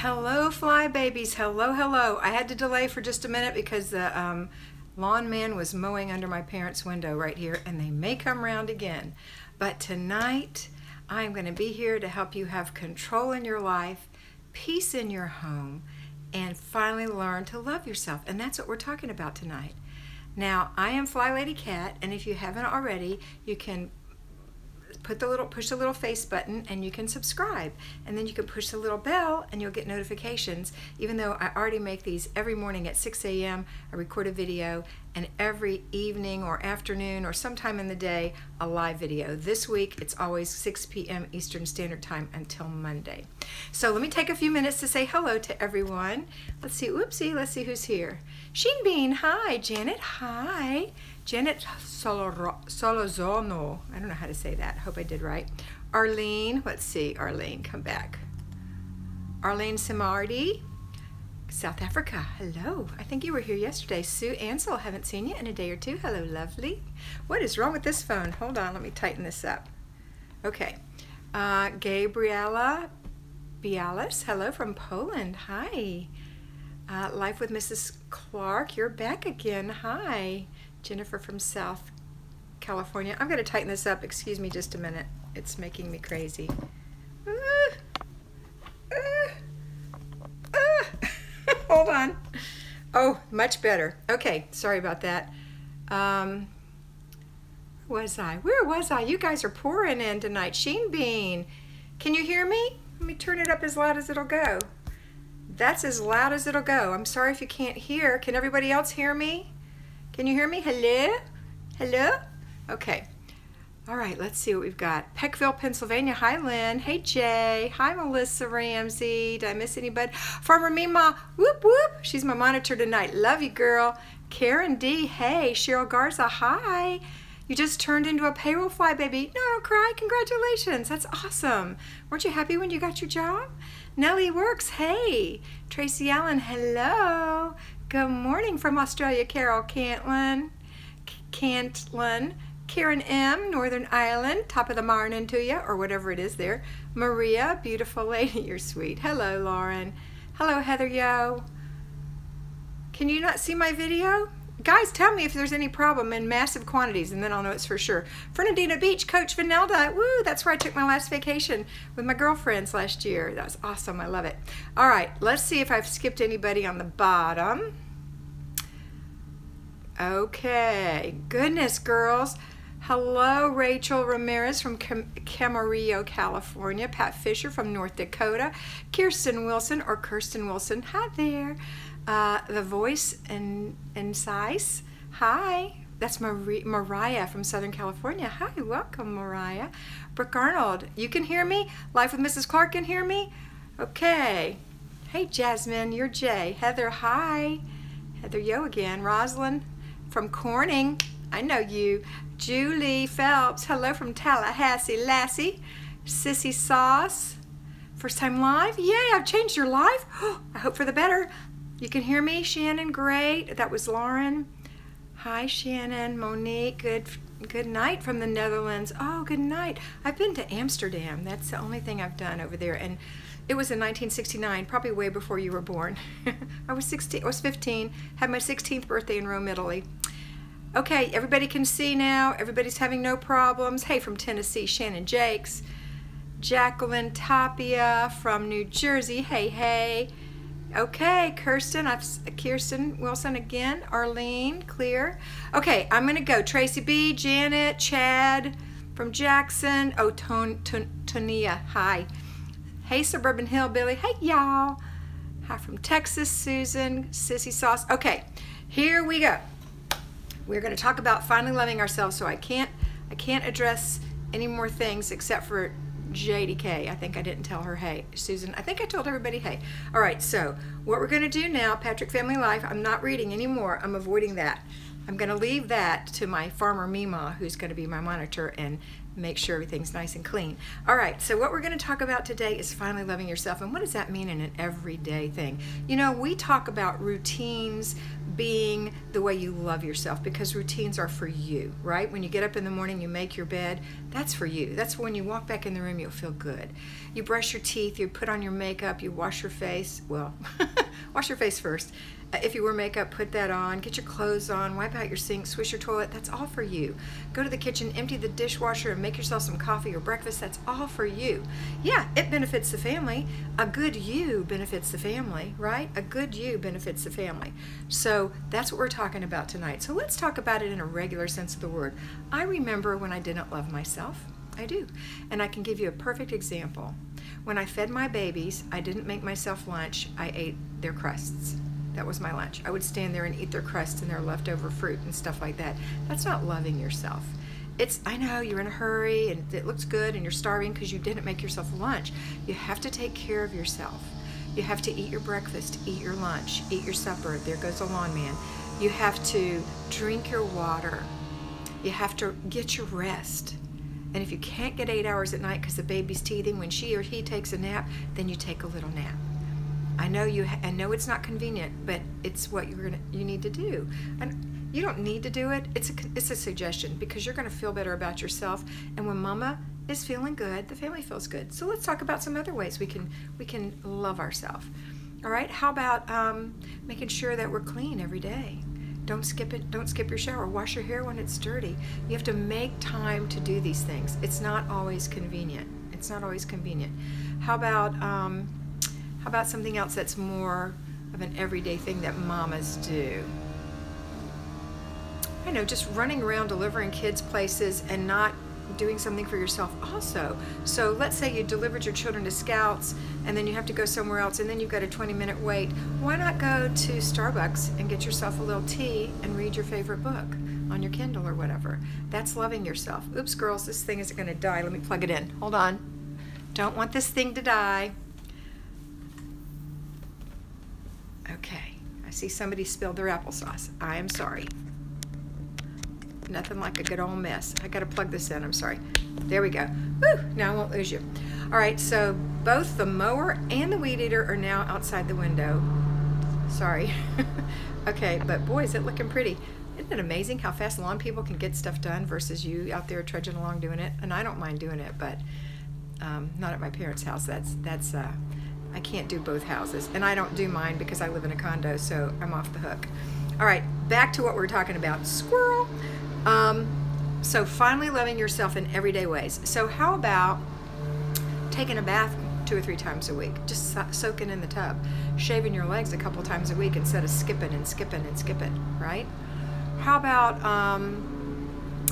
Hello, fly babies. Hello, hello. I had to delay for just a minute because the lawn man was mowing under my parents' window right here, and they may come round again. But tonight, I'm going to be here to help you have control in your life, peace in your home, and finally learn to love yourself. And that's what we're talking about tonight. Now, I am Flylady Kat, and if you haven't already, you can push the little face button and you can subscribe, and then you can push the little bell and you'll get notifications. Even though I already make these every morning at 6 a.m. I record a video, and every evening or afternoon or sometime in the day a live video. This week it's always 6 p.m. Eastern Standard Time until Monday. So let me take a few minutes to say hello to everyone. Let's see, oopsie, let's see who's here. Sheen Bean, hi. Janet, hi. Janet Solozono, I don't know how to say that. I hope I did right. Arlene, let's see, Arlene, come back. Arlene Simardi, South Africa, hello. I think you were here yesterday. Sue Ansel, haven't seen you in a day or two. Hello, lovely. What is wrong with this phone? Hold on, let me tighten this up. Okay. Gabriela Bialis, hello from Poland. Hi. Life with Mrs. Clark, you're back again. Hi. Jennifer from South California. I'm going to tighten this up. Excuse me just a minute. It's making me crazy. Hold on. Oh, much better. Okay, sorry about that. Where was I? You guys are pouring in tonight. Sheen Bean, can you hear me? Let me turn it up as loud as it'll go. That's as loud as it'll go. I'm sorry if you can't hear. Can everybody else hear me? Can you hear me? Hello? Hello? Okay. All right, let's see what we've got. Peckville, Pennsylvania. Hi, Lynn. Hey, Jay. Hi, Melissa Ramsey. Did I miss anybody? Farmer Mima. Whoop, whoop. She's my monitor tonight. Love you, girl. Karen D. Hey. Cheryl Garza. Hi. You just turned into a payroll fly baby. No, don't cry. Congratulations. That's awesome. Weren't you happy when you got your job? Nellie Works. Hey. Tracy Allen. Hello. Good morning from Australia, Carol Cantlin. Karen M., Northern Ireland, top of the morning to you, or whatever it is there. Maria, beautiful lady, you're sweet. Hello, Lauren. Hello, Heather Yo. Can you not see my video? Guys, tell me if there's any problem in massive quantities, and then I'll know it's for sure. Fernandina Beach, Coach Vanelda. Woo, that's where I took my last vacation with my girlfriends last year. That was awesome. I love it. All right, let's see if I've skipped anybody on the bottom. Okay, goodness, girls. Hello, Rachel Ramirez from Camarillo, California. Pat Fisher from North Dakota. Kirsten Wilson, or Kirsten Wilson. Hi there. The Voice and Size. Hi. That's Mariah from Southern California. Hi, welcome, Mariah. Brooke Arnold, you can hear me? Life with Mrs. Clark can hear me? Okay. Hey, Jasmine, you're Jay. Heather, hi. Heather Yo again. Rosalind from Corning. I know you. Julie Phelps, hello from Tallahassee, Lassie. Sissy Sauce, first time live? Yay, I've changed your life. I hope for the better. You can hear me, Shannon, great. That was Lauren. Hi, Shannon. Monique, good night from the Netherlands. Oh, good night. I've been to Amsterdam. That's the only thing I've done over there, and it was in 1969, probably way before you were born. I was 15, had my 16th birthday in Rome, Italy. Okay, everybody can see now. Everybody's having no problems. Hey, from Tennessee, Shannon Jakes. Jacqueline Tapia from New Jersey. Hey, hey. Okay, Kirsten Wilson again. Arlene, clear. Okay, I'm going to go. Tracy B, Janet, Chad from Jackson. Oh, Tonia, hi. Hey, Suburban Hillbilly. Hey, y'all. Hi from Texas, Susan, Sissy Sauce. Okay, here we go. We're going to talk about finally loving ourselves, so I can't address any more things except for JDK. I think I didn't tell her hey. Susan, I think I told everybody hey. All right, so what we're going to do now, Patrick Family Life, I'm not reading anymore. I'm avoiding that. I'm going to leave that to my Farmer Mima, who's going to be my monitor, and make sure everything's nice and clean. All right, so what we're going to talk about today is finally loving yourself. And what does that mean in an everyday thing? You know, we talk about routines being the way you love yourself, because routines are for you, right? When you get up in the morning, you make your bed, that's for you. That's when you walk back in the room, you'll feel good. You brush your teeth, you put on your makeup, you wash your face. Well, wash your face first. If you wear makeup, put that on, get your clothes on, wipe out your sink, swish your toilet, that's all for you. Go to the kitchen, empty the dishwasher, and make yourself some coffee or breakfast, that's all for you. Yeah, it benefits the family. A good you benefits the family, right? A good you benefits the family. So that's what we're talking about tonight. So let's talk about it in a regular sense of the word. I remember when I didn't love myself. I do. And I can give you a perfect example. When I fed my babies, I didn't make myself lunch, I ate their crusts. That was my lunch. I would stand there and eat their crust and their leftover fruit and stuff like that. That's not loving yourself. I know you're in a hurry and it looks good and you're starving because you didn't make yourself lunch. You have to take care of yourself. You have to eat your breakfast, eat your lunch, eat your supper. There goes a lawn man. You have to drink your water. You have to get your rest. And if you can't get 8 hours at night because the baby's teething, when she or he takes a nap, then you take a little nap. I know I know it's not convenient, but it's what you need to do. And you don't need to do it. It's a suggestion, because you're going to feel better about yourself. And when Mama is feeling good, the family feels good. So let's talk about some other ways we can love ourselves. All right. How about making sure that we're clean every day? Don't skip it. Don't skip your shower. Wash your hair when it's dirty. You have to make time to do these things. It's not always convenient. It's not always convenient. How about something else that's more of an everyday thing that mamas do? I know, just running around delivering kids places and not doing something for yourself also. So let's say you delivered your children to Scouts and then you have to go somewhere else and then you've got a 20-minute wait. Why not go to Starbucks and get yourself a little tea and read your favorite book on your Kindle or whatever? That's loving yourself. Oops, girls, this thing isn't going to die. Let me plug it in. Hold on. Don't want this thing to die. Okay, I see somebody spilled their applesauce. I am sorry. Nothing like a good old mess. I gotta plug this in, I'm sorry. There we go. Woo, now I won't lose you. All right, so both the mower and the weed eater are now outside the window. Sorry. Okay, but boy, is it looking pretty. Isn't it amazing how fast lawn people can get stuff done versus you out there trudging along doing it? And I don't mind doing it, but not at my parents' house. I can't do both houses, and I don't do mine because I live in a condo, so I'm off the hook. All right, back to what we're talking about. Squirrel. So finally loving yourself in everyday ways. So how about taking a bath 2 or 3 times a week, just soaking in the tub, shaving your legs a couple times a week instead of skipping and skipping and skipping, right? How about,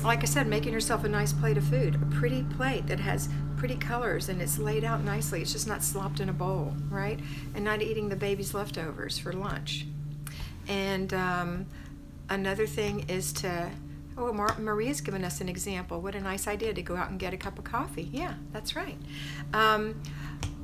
like I said, making yourself a nice plate of food, a pretty plate that has pretty colors and it's laid out nicely. It's just not slopped in a bowl, right? And not eating the baby's leftovers for lunch. And another thing is to, oh, Maria's given us an example. What a nice idea to go out and get a cup of coffee. Yeah, that's right.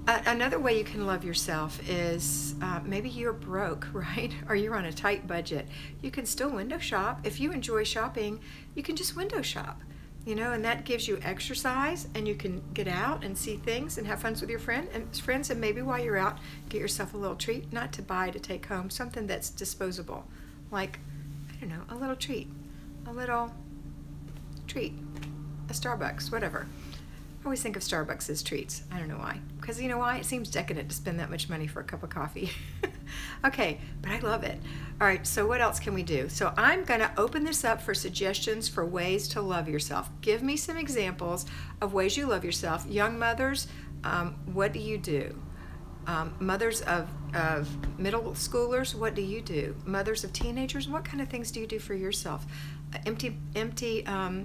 Another way you can love yourself is maybe you're broke, right? Or you're on a tight budget. You can still window shop. If you enjoy shopping, you can just window shop. You know, and that gives you exercise, and you can get out and see things and have fun with your friends, and maybe while you're out, get yourself a little treat, not to buy to take home, something that's disposable, like, I don't know, a little treat, a Starbucks, whatever. I always think of Starbucks as treats. I don't know why. Because you know why? It seems decadent to spend that much money for a cup of coffee. Okay, but I love it. All right, so what else can we do? So I'm going to open this up for suggestions for ways to love yourself. Give me some examples of ways you love yourself. Young mothers, what do you do? Mothers of middle schoolers, what do you do? Mothers of teenagers, what kind of things do you do for yourself? Empty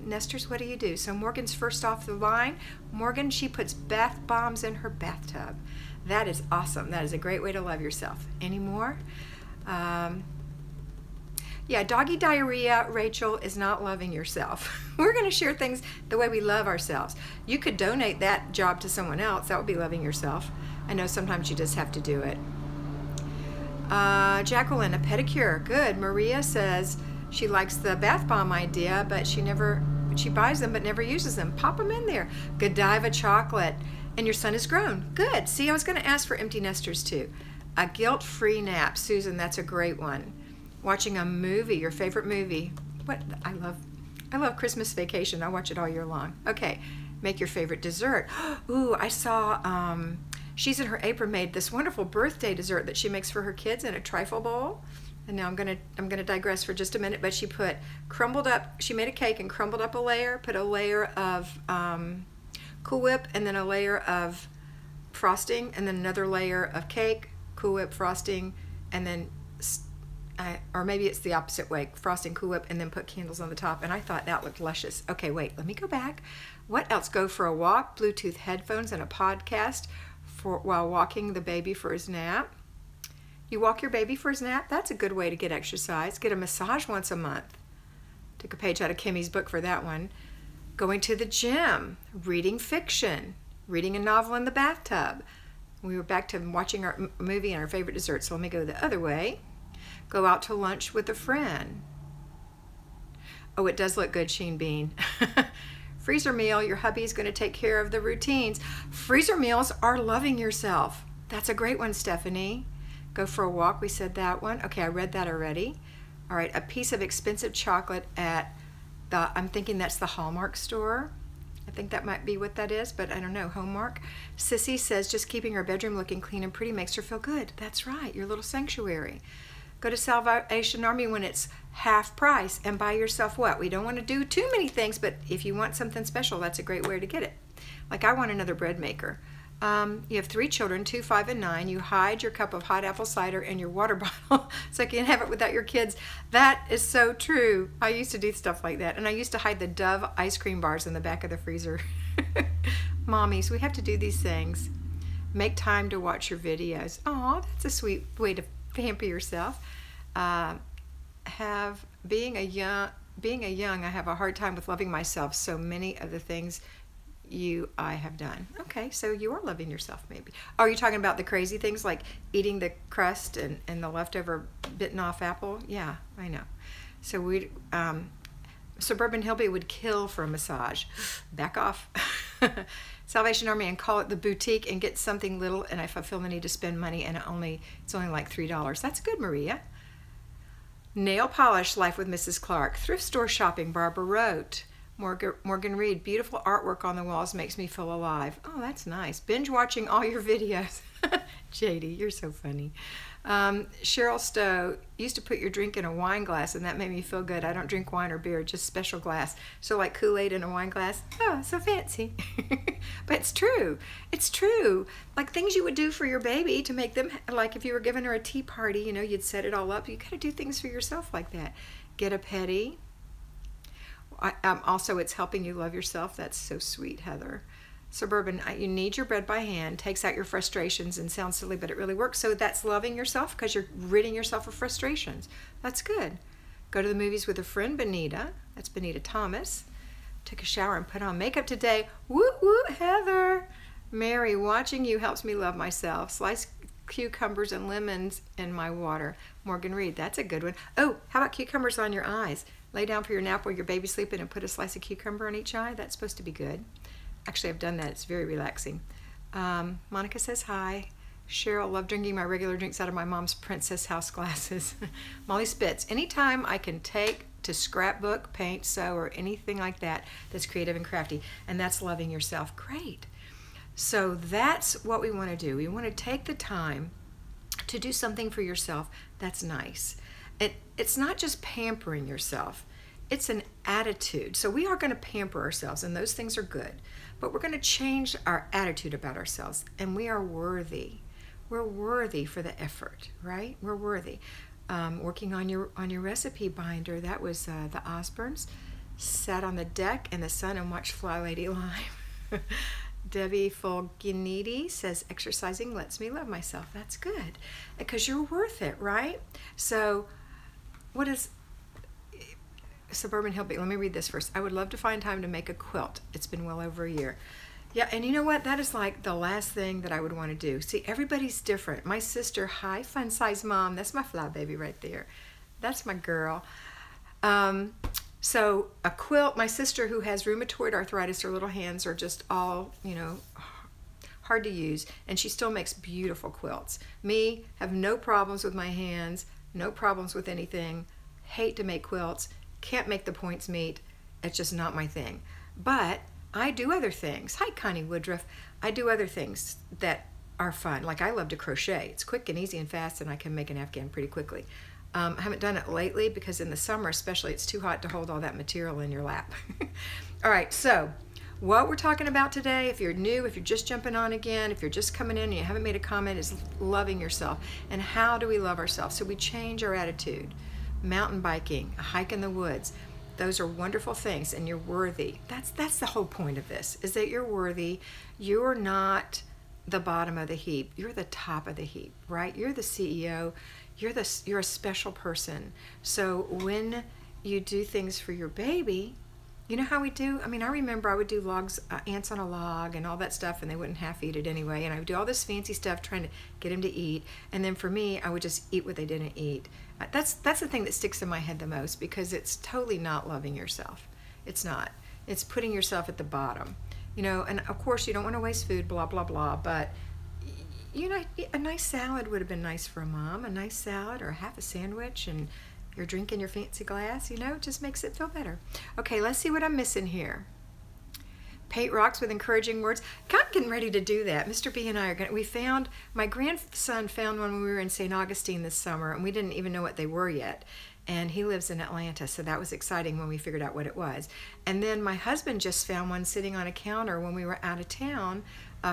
nesters, what do you do? So Morgan's first off the line. Morgan, she puts bath bombs in her bathtub. That is awesome. That is a great way to love yourself. Any more? Yeah, doggy diarrhea, Rachel, is not loving yourself. We're going to share things the way we love ourselves. You could donate that job to someone else. That would be loving yourself. I know sometimes you just have to do it. Jacqueline, a pedicure. Good. Maria says she likes the bath bomb idea, but she never but she buys them but never uses them. Pop them in there. Godiva chocolate. And your son is grown. Good. See, I was going to ask for empty nesters too. A guilt-free nap. Susan, that's a great one. Watching a movie, your favorite movie. What? I love Christmas Vacation. I watch it all year long. Okay. Make your favorite dessert. Ooh, I saw She's in Her Apron made this wonderful birthday dessert that she makes for her kids in a trifle bowl. And now I'm gonna digress for just a minute, but she made a cake and crumbled up a layer, put a layer of Cool Whip, and then a layer of frosting, and then another layer of cake, Cool Whip, frosting, and then, or maybe it's the opposite way, frosting, Cool Whip, and then put candles on the top, and I thought that looked luscious. Okay, wait, let me go back. What else? Go for a walk, Bluetooth headphones, and a podcast while walking the baby for his nap. You walk your baby for his nap? That's a good way to get exercise. Get a massage once a month. Took a page out of Kimmy's book for that one. Going to the gym, reading fiction, reading a novel in the bathtub. We were back to watching our movie and our favorite dessert, so let me go the other way. Go out to lunch with a friend. Oh, it does look good, Sheen Bean. Freezer meal, your hubby's going to take care of the routines. Freezer meals are loving yourself. That's a great one, Stephanie. Go for a walk, we said that one. Okay, I read that already. All right, a piece of expensive chocolate at I'm thinking that's the Hallmark store. I think that might be what that is, but I don't know, Hallmark. Sissy says just keeping her bedroom looking clean and pretty makes her feel good. That's right, your little sanctuary. Go to Salvation Army when it's half price and buy yourself what? We don't want to do too many things, but if you want something special, that's a great way to get it. Like I want another bread maker. You have 3 children, 2, 5, and 9. You hide your cup of hot apple cider in your water bottle so you can have it without your kids. That is so true. I used to do stuff like that. And I used to hide the Dove ice cream bars in the back of the freezer. Mommies, we have to do these things. Make time to watch your videos. Oh, that's a sweet way to pamper yourself. Being a young, I have a hard time with loving myself. So many of the things I have done. Okay, so you are loving yourself maybe. Are you talking about the crazy things like eating the crust and the leftover bitten off apple? Yeah, I know. So Suburban Hillbilly would kill for a massage. Back off. Salvation Army and call it the boutique and get something little, and if I feel the need to spend money and it's only like $3. That's good, Maria. Nail polish, Life with Mrs. Clark. Thrift store shopping, Barbara wrote. Morgan Reed, beautiful artwork on the walls makes me feel alive. Oh, that's nice. Binge watching all your videos. JD, you're so funny. Cheryl Stowe, used to put your drink in a wine glass and that made me feel good. I don't drink wine or beer, just special glass. So like Kool-Aid in a wine glass. Oh, so fancy. But it's true. It's true. Like things you would do for your baby to make them, like if you were giving her a tea party, you'd set it all up. You got to do things for yourself like that. Get a petty. Also, it's helping you love yourself. That's so sweet, Heather. Suburban, you knead your bread by hand, takes out your frustrations, and sounds silly, but it really works. So that's loving yourself because you're ridding yourself of frustrations. That's good. Go to the movies with a friend, Benita. That's Benita Thomas. Took a shower and put on makeup today. Woo woo, Heather. Mary, watching you helps me love myself. Slice cucumbers and lemons in my water. Morgan Reed, that's a good one. Oh, how about cucumbers on your eyes? Lay down for your nap while your baby's sleeping and put a slice of cucumber on each eye. That's supposed to be good. Actually, I've done that. It's very relaxing. Monica says hi. Cheryl, love drinking my regular drinks out of my mom's Princess House glasses. Molly Spitz, anytime I can take to scrapbook, paint, sew, or anything like that that's creative and crafty, and that's loving yourself. Great. So that's what we want to do. We want to take the time to do something for yourself that's nice. It's not just pampering yourself. It's an attitude. So we are going to pamper ourselves, and those things are good. But we're going to change our attitude about ourselves, and we are worthy. We're worthy for the effort, right? We're worthy. Working on your recipe binder, that was the Osbournes. Sat on the deck in the sun and watched Flylady live. Debbie Fulginiti says, exercising lets me love myself. That's good, because you're worth it, right? So what is Suburban Hillbilly? Let me read this first. I would love to find time to make a quilt. It's been well over a year. Yeah, and you know what? That is like the last thing that I would want to do. See, everybody's different. My sister, hi, fun size mom. That's my fly baby right there. That's my girl. So a quilt, my sister who has rheumatoid arthritis, her little hands are just all, hard to use, and she still makes beautiful quilts. Me, have no problems with my hands, no problems with anything, hate to make quilts, can't make the points meet. It's just not my thing. But I do other things. Hi, Connie Woodruff. I do other things that are fun. Like I love to crochet. It's quick and easy and fast, and I can make an Afghan pretty quickly. I haven't done it lately because in the summer especially it's too hot to hold all that material in your lap. All right, so what we're talking about today, if you're new, if you're just jumping on again, if you're just coming in and you haven't made a comment, is loving yourself. And how do we love ourselves? So we change our attitude. Mountain biking, a hike in the woods, those are wonderful things, and you're worthy. That's the whole point of this, is that you're worthy. You're not the bottom of the heap. You're the top of the heap, right? You're the CEO. You're a special person. So when you do things for your baby, you know how we do? I mean, I remember I would do ants on a log and all that stuff, and they wouldn't half eat it anyway. And I would do all this fancy stuff trying to get him to eat. And then for me, I would just eat what they didn't eat. That's the thing that sticks in my head the most, because it's totally not loving yourself. It's not. It's putting yourself at the bottom. And of course you don't want to waste food, blah, blah, blah, but a nice salad would have been nice for a mom, a nice salad or half a sandwich, and you're drinking your fancy glass, it just makes it feel better. Okay, let's see what I'm missing here. Paint rocks with encouraging words. I'm getting ready to do that. Mr. B and I are my grandson found one when we were in St. Augustine this summer, and we didn't even know what they were yet. And he lives in Atlanta, so that was exciting when we figured out what it was. And then my husband just found one sitting on a counter when we were out of town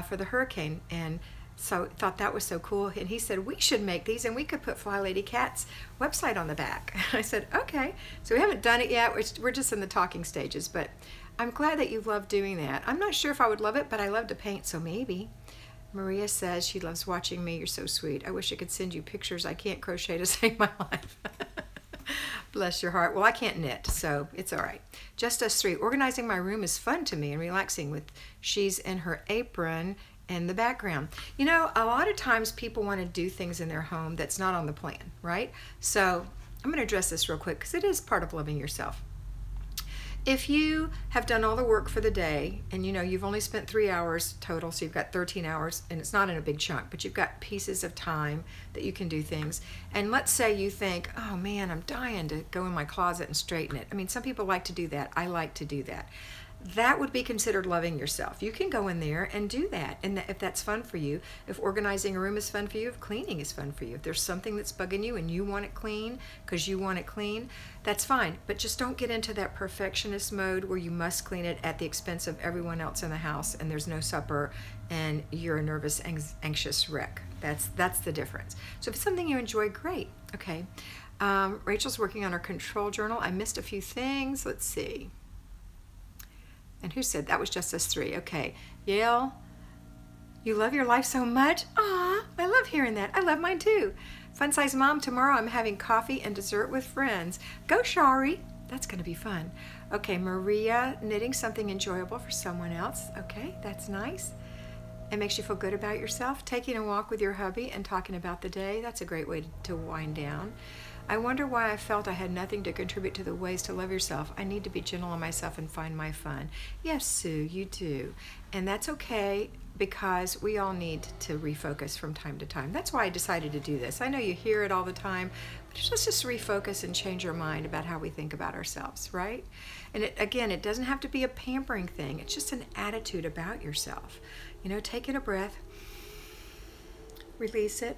for the hurricane, and so thought that was so cool. And he said, we should make these and we could put Flylady Kat's website on the back. I said, okay. So we haven't done it yet. We're just in the talking stages, but I'm glad that you love doing that. I'm not sure if I would love it, but I love to paint, so maybe. Maria says she loves watching me. You're so sweet. I wish I could send you pictures. I can't crochet to save my life. Bless your heart. Well, I can't knit, so it's all right. Just us three. Organizing my room is fun to me and relaxing with she's in her apron in the background. A lot of times people want to do things in their home that's not on the plan, right? So I'm going to address this real quick because it is part of loving yourself. If you have done all the work for the day and you've only spent 3 hours total, so you've got 13 hours, and it's not in a big chunk, but you've got pieces of time that you can do things. And let's say you think, oh man, I'm dying to go in my closet and straighten it. I mean, some people like to do that. I like to do that. That would be considered loving yourself. You can go in there and do that, and if that's fun for you, if organizing a room is fun for you, if cleaning is fun for you, if there's something that's bugging you and you want it clean because you want it clean, that's fine. But just don't get into that perfectionist mode where you must clean it at the expense of everyone else in the house and there's no supper and you're a nervous, anxious wreck. That's the difference. So if it's something you enjoy, great. Okay. Rachel's working on her control journal. I missed a few things. Let's see. And who said that was just us three? Okay. Yale, you love your life so much. Aw, I love hearing that. I love mine too. Fun size mom, tomorrow I'm having coffee and dessert with friends. Go, Shari. That's going to be fun. Okay, Maria, knitting something enjoyable for someone else. Okay, that's nice. It makes you feel good about yourself. Taking a walk with your hubby and talking about the day. That's a great way to wind down. I wonder why I felt I had nothing to contribute to the ways to love yourself. I need to be gentle on myself and find my fun. Yes, Sue, you do. And that's okay, because we all need to refocus from time to time. That's why I decided to do this. I know you hear it all the time, but let's just refocus and change our mind about how we think about ourselves, right? And it doesn't have to be a pampering thing. It's just an attitude about yourself. Taking a breath, release it,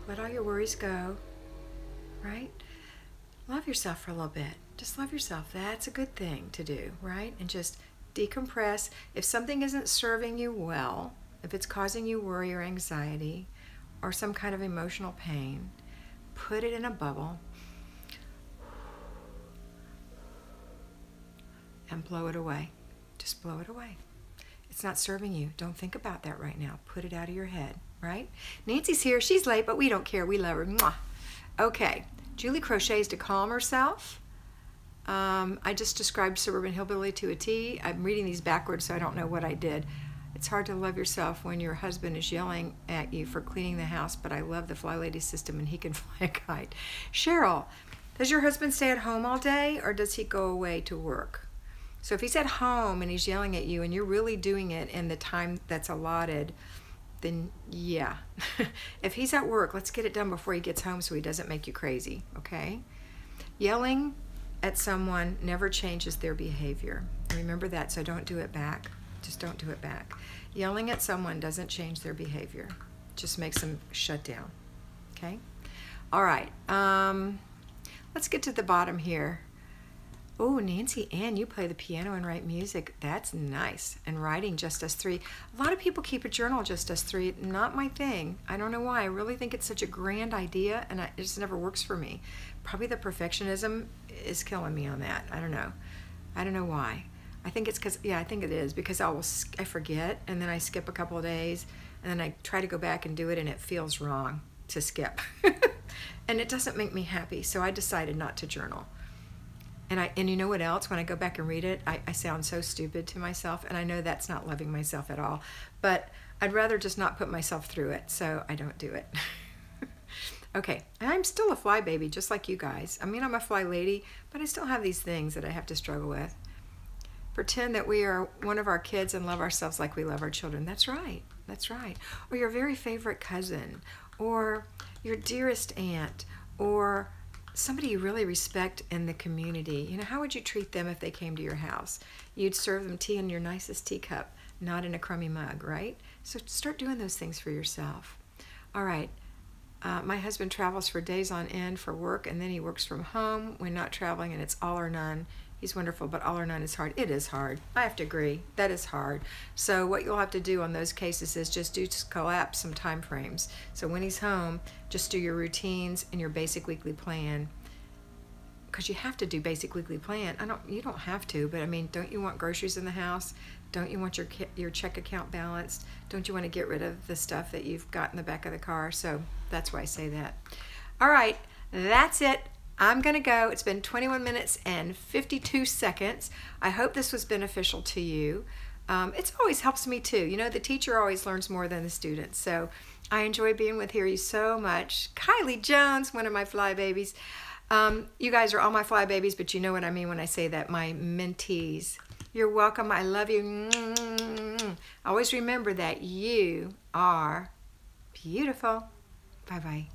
let all your worries go. Right? Love yourself for a little bit. Just love yourself. That's a good thing to do, right? And just decompress. If something isn't serving you well, if it's causing you worry or anxiety or some kind of emotional pain, put it in a bubble and blow it away. Just blow it away. It's not serving you. Don't think about that right now. Put it out of your head, right? Nancy's here. She's late, but we don't care. We love her. Mwah. Okay, Julie crochets to calm herself. I just described Suburban Hillbilly to a T. I'm reading these backwards, so I don't know what I did. It's hard to love yourself when your husband is yelling at you for cleaning the house, but I love the Flylady system and he can fly a kite. Cheryl, Does your husband stay at home all day, or does he go away to work? So if he's at home and he's yelling at you and you're really doing it in the time that's allotted, then yeah. If he's at work, let's get it done before he gets home so he doesn't make you crazy, okay? Yelling at someone never changes their behavior. Remember that, so don't do it back. Just don't do it back. Yelling at someone doesn't change their behavior. Just makes them shut down, okay? All right, let's get to the bottom here. Oh, Nancy Ann, you play the piano and write music. That's nice. And writing, just us three. A lot of people keep a journal, just us three. Not my thing. I don't know why. I really think it's such a grand idea, and it just never works for me. Probably the perfectionism is killing me on that. I don't know. I don't know why. I think it's because, yeah, I think it is because I forget, and then I skip a couple of days, and then I try to go back and do it, and it feels wrong to skip. And it doesn't make me happy, so I decided not to journal. And you know what else? When I go back and read it, I sound so stupid to myself, and I know that's not loving myself at all. But I'd rather just not put myself through it, so I don't do it. Okay, and I'm still a fly baby, just like you guys. I mean, I'm a fly lady, but I still have these things that I have to struggle with. Pretend that we are one of our kids and love ourselves like we love our children. That's right. That's right. Or your very favorite cousin, or your dearest aunt, or somebody you really respect in the community. You know, how would you treat them if they came to your house? You'd serve them tea in your nicest teacup, not in a crummy mug, right? So start doing those things for yourself. All right. My husband travels for days on end for work, and then he works from home when not traveling, and it's all or none. He's wonderful, but all or none is hard. It is hard. I have to agree. That is hard. So what you'll have to do on those cases is just collapse some time frames. So when he's home, just do your routines and your basic weekly plan. Because you have to do basic weekly plan. You don't have to, but I mean, don't you want groceries in the house? Don't you want your check account balanced? Don't you want to get rid of the stuff that you've got in the back of the car? So that's why I say that. All right, that's it. I'm going to go. It's been 21 minutes and 52 seconds. I hope this was beneficial to you. It always helps me too. You know, the teacher always learns more than the student. So I enjoy being with you so much. Kylie Jones, one of my fly babies. You guys are all my fly babies, but you know what I mean when I say that. My mentees. You're welcome. I love you. Always remember that you are beautiful. Bye-bye.